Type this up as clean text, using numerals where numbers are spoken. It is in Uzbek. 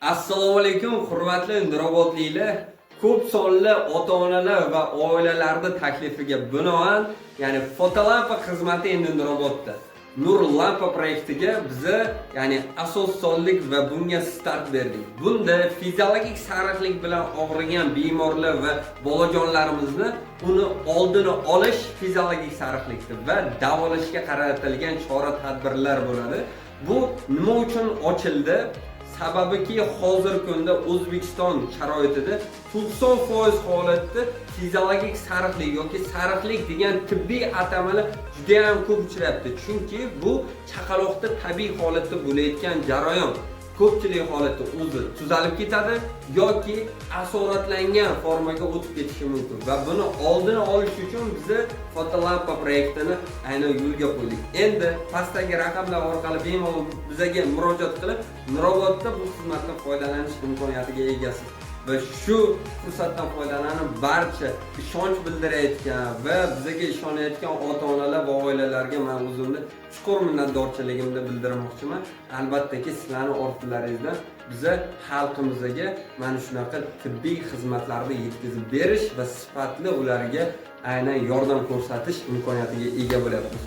Assalomu alaykum, hurmatli Nurobodliklar. Ko'p sonli ota-onalar va oilalarning taklifiga binoan, ya'ni fotolampa xizmati endi Nurobodda. Nur lampa proyektiga biza, ya'ni asos soldik va bunga start berdik. Bunda fiziologik sariqlik bilan og'rigan bemorlar va bolajonlarimizni uni oldini olish fiziologik sariqlikdir va davolashga qaratilgan chora-tadbirlar bo'ladi. Bu nima uchun ochildi? Sababiki hozirgi kunda O'zbekiston sharoitida 90% holatda fiziologik sariqlik yoki sariqlik degan tibbiy atamalar juda ham ko'p uchrayapti. Chunki bu chaqaloqda tabiiy holatda bo'layotgan jarayon. Ko'pchilik holatda o'zi tuzalib ketadi yoki asoratlangan formaga o'tib ketishi mumkin va buni oldini olish uchun biz fotolampa proyektini aynan yo'lga qo'ydik. Endi pastdagi raqamlar orqali bemalol bizga murojaat qilib, Nurobodda bu xizmatdan foydalanish imkoniyatiga egasiz. Va shu fursatdan foydalanib barcha ishonch bildirayotgan va bizga ishonayotgan ota-onalar va oilalarga men o'zimni chuqur minnatdorchiligimni bildirmoqchiman. Albattaki sizlarning orqalaringizdan biza xalqimizga mana shunaqa tibbiy xizmatlarni yetkazib berish va sifatli ularga aynan yordam ko'rsatish imkoniyatiga ega bo'lyapmiz.